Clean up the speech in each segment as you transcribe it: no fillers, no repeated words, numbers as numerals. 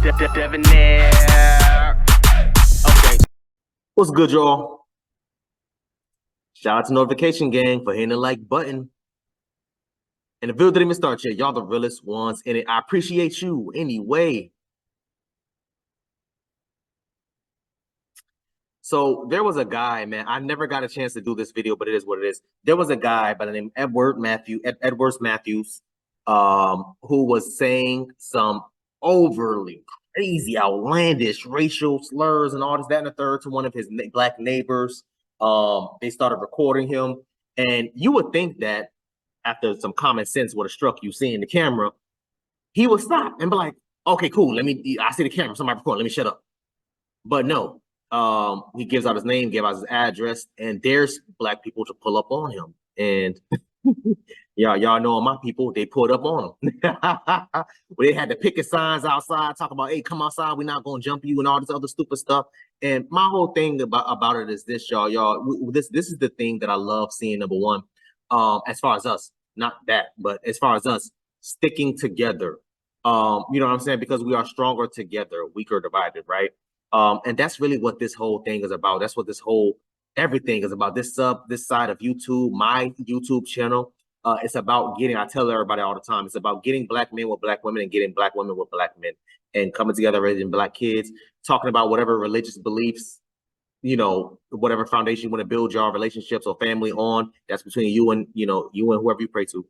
Debonair. Okay. What's good, y'all? Shout out to Notification Gang for hitting the like button. And the video didn't even start yet. Y'all the realest ones in it. I appreciate you anyway. So there was a guy, man. I never got a chance to do this video, but it is what it is. There was a guy by the name Edwards Mathews, who was saying some overly crazy, outlandish racial slurs and all this, that, and the third to one of his black neighbors. They started recording him, and you would think that after some common sense would have struck you seeing the camera, he would stop and be like, "Okay, cool. I see the camera. Somebody recording. Let me shut up." But no. He gives out his name, gave out his address, and there's black people to pull up on him. And y'all know my people, they pulled up on him. They had the picket signs outside, talking about, "Hey, come outside, we're not gonna jump you," and all this other stupid stuff. And my whole thing about it is this, y'all. This is the thing that I love seeing, number one. As far as us, not that, but as far as us sticking together. You know what I'm saying? Because we are stronger together, weaker divided, right? And that's really what this whole thing is about. That's what everything is about. This side of YouTube, my YouTube channel, it's about I tell everybody all the time, it's about getting black men with black women and getting black women with black men and coming together, raising black kids, talking about whatever religious beliefs, whatever foundation you want to build your relationships or family on. That's between you and whoever you pray to.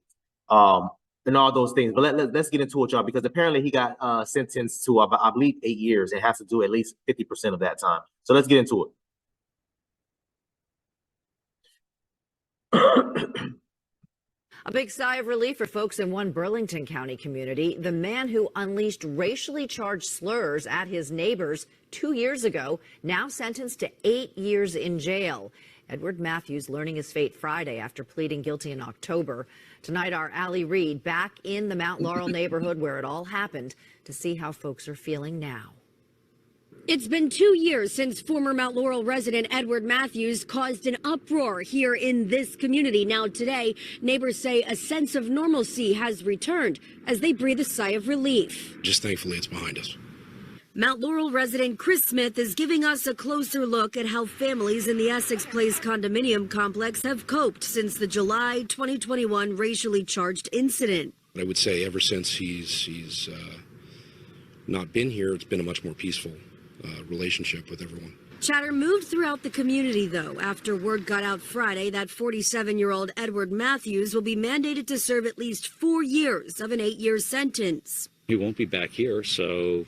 And all those things. But let's get into it, y'all, because apparently he got sentenced to, I believe, 8 years and has to do at least 50% of that time. So let's get into it. A big sigh of relief for folks in one Burlington County community. The man who unleashed racially charged slurs at his neighbors 2 years ago, now sentenced to 8 years in jail. Edward Mathews learning his fate Friday after pleading guilty in October. Tonight, our Allie Reed back in the Mount Laurel neighborhood where it all happened to see how folks are feeling now. It's been 2 years since former Mount Laurel resident Edward Mathews caused an uproar here in this community. Now today, neighbors say a sense of normalcy has returned as they breathe a sigh of relief. Just thankfully it's behind us. Mount Laurel resident Chris Smith is giving us a closer look at how families in the Essex Place condominium complex have coped since the July 2021 racially charged incident. I would say ever since he's not been here, it's been a much more peaceful relationship with everyone. Chatter moved throughout the community, though, after word got out Friday that 47-year-old Edward Mathews will be mandated to serve at least 4 years of an 8-year sentence. He won't be back here, so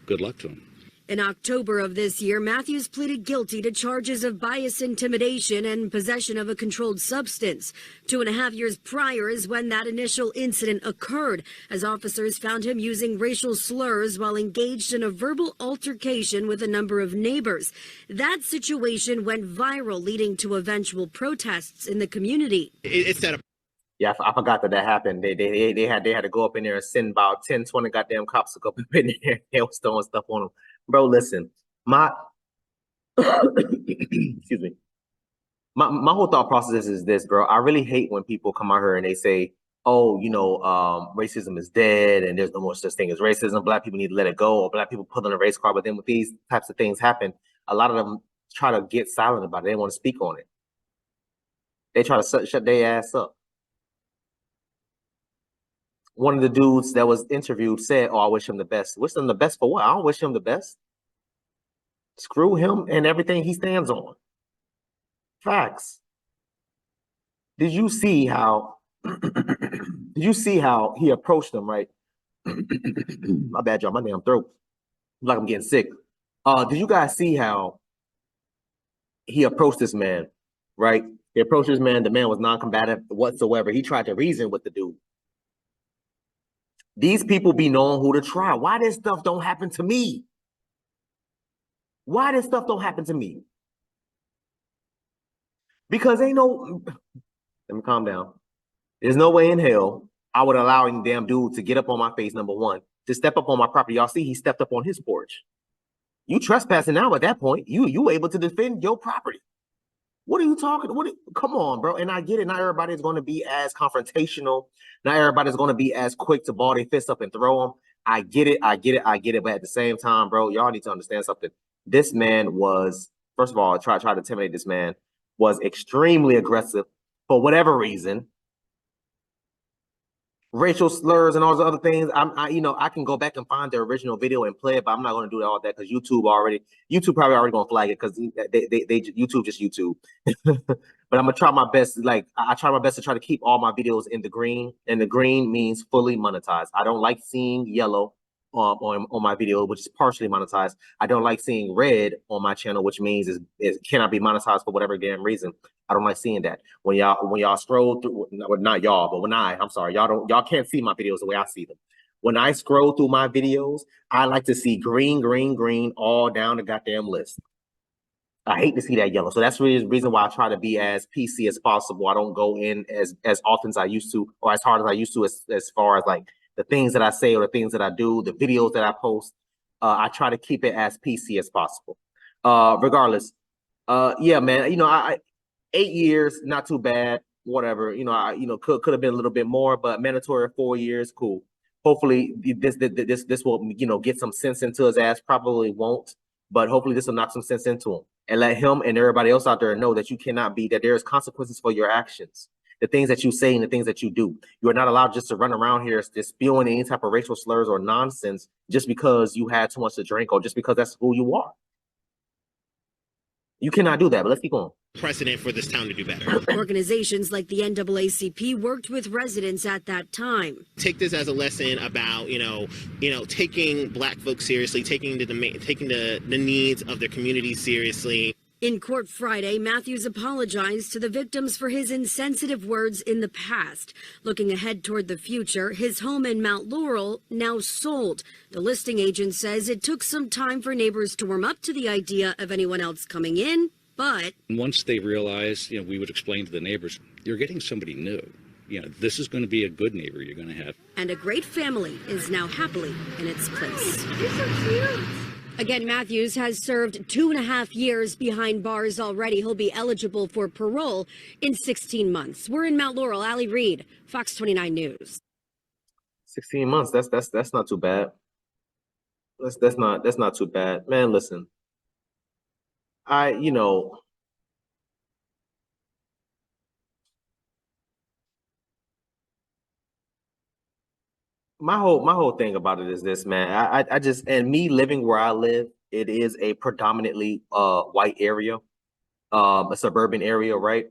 good luck to him. In October of this year, Mathews pleaded guilty to charges of bias, intimidation, and possession of a controlled substance. 2.5 years prior is when that initial incident occurred, as officers found him using racial slurs while engaged in a verbal altercation with a number of neighbors. That situation went viral, leading to eventual protests in the community. Yeah, I forgot that happened. They had to go up in there and send about 10, 20 goddamn cops to go up in there. They was throwing stuff on them. Bro, listen, excuse me. My whole thought process is this, bro. I really hate when people come out here and they say, "Oh, racism is dead and there's no more such thing as racism. Black people need to let it go," or black people put on a race card. But then when these types of things happen, a lot of them try to get silent about it. They don't want to speak on it. They try to shut their ass up. One of the dudes that was interviewed said, "Oh, I wish him the best." Wish him the best for what? I don't wish him the best. Screw him and everything he stands on. Facts. Did you see how he approached them, right? My bad, y'all. My damn throat. Like I'm getting sick. Did you guys see how he approached this man, right? He approached this man. The man was non-combative whatsoever. He tried to reason with the dude. These people be knowing who to try. Why this stuff don't happen to me? Why this stuff don't happen to me? Because let me calm down. There's no way in hell I would allow any damn dude to get up on my face, number one, to step up on my property. Y'all see he stepped up on his porch. You trespassing now at that point. You able to defend your property. What are you talking? Come on, bro. And I get it. Not everybody's going to be as confrontational. Not everybody's going to be as quick to ball their fists up and throw them. I get it, but at the same time, bro, y'all need to understand something. This man was, first of all, try to intimidate this man, was extremely aggressive for whatever reason. Racial slurs and all those other things. I can go back and find the original video and play it, but I'm not going to do all that because YouTube probably already going to flag it because they YouTube just YouTube. But I'm gonna try my best. Like I try my best to try to keep all my videos in the green, and the green means fully monetized. I don't like seeing yellow on my video, which is partially monetized. I don't like seeing red on my channel, which means it cannot be monetized for whatever damn reason. I don't like seeing that. When y'all scroll through, not y'all, but I'm sorry, y'all can't see my videos the way I see them. When I scroll through my videos, I like to see green, green, green all down the goddamn list. I hate to see that yellow. So that's really the reason why I try to be as PC as possible. I don't go in as often as I used to, or as hard as I used to, as far as like the things that I say or the things that I do, the videos that I post. I try to keep it as PC as possible. Regardless, yeah, man. 8 years, not too bad. Whatever. Could have been a little bit more, but mandatory 4 years, cool. Hopefully, this will get some sense into his ass. Probably won't, but hopefully this will knock some sense into him and let him and everybody else out there know that you cannot be, that there is consequences for your actions, the things that you say and the things that you do. You are not allowed just to run around here just spewing any type of racial slurs or nonsense just because you had too much to drink or just because that's who you are. You cannot do that, but let's keep going. Precedent for this town to do better. Organizations like the NAACP worked with residents at that time. Take this as a lesson about, taking Black folks seriously, taking the needs of their community seriously. In court Friday, Mathews apologized to the victims for his insensitive words in the past. Looking ahead toward the future, his home in Mount Laurel now sold. The listing agent says it took some time for neighbors to warm up to the idea of anyone else coming in, but once they realized, we would explain to the neighbors, you're getting somebody new. This is going to be a good neighbor you're going to have. And a great family is now happily in its place. You're so cute. Again, Mathews has served 2.5 years behind bars already. He'll be eligible for parole in 16 months. We're in Mount Laurel. Ali Reed, Fox 29 News. 16 months. That's not too bad. That's not too bad, man. Listen, my whole thing about it is this, man. I just, and me living where I live, it is a predominantly white area, a suburban area, right?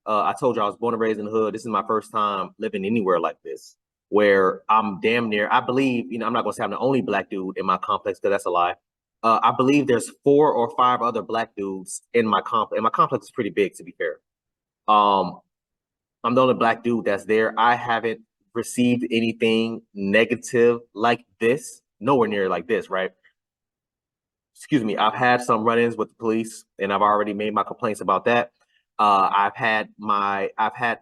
I told you I was born and raised in the hood. This is my first time living anywhere like this, where I'm damn near, I believe, I'm not gonna say I'm the only Black dude in my complex because that's a lie. I believe there's 4 or 5 other Black dudes in my complex, and my complex is pretty big, to be fair. I'm the only Black dude that's there. I haven't received anything negative like this, nowhere near like this, right? Excuse me. I've had some run-ins with the police, and I've already made my complaints about that. I've had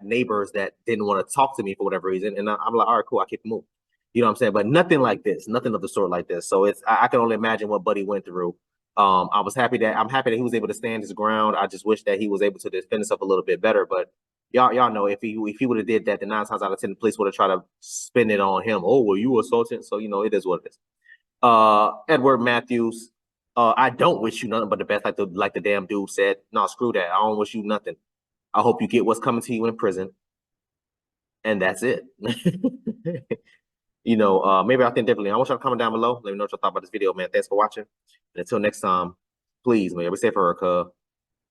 neighbors that didn't want to talk to me for whatever reason, and I'm like, all right, cool, I keep it moving. You know what I'm saying? But nothing like this, nothing of the sort like this. So I can only imagine what Buddy went through. I'm happy that he was able to stand his ground. I just wish that he was able to defend himself a little bit better. But y'all know if he would have did that, then 9 times out of 10 the police would have tried to spin it on him. Oh, well, you assaulted. So it is what it is. Edward Mathews, I don't wish you nothing but the best, like the damn dude said. No, screw that. I don't wish you nothing. I hope you get what's coming to you in prison. And that's it. Maybe I think differently. I want y'all to comment down below. Let me know what y'all thought about this video, man. Thanks for watching. And until next time, please, man, be safe for her, cuz.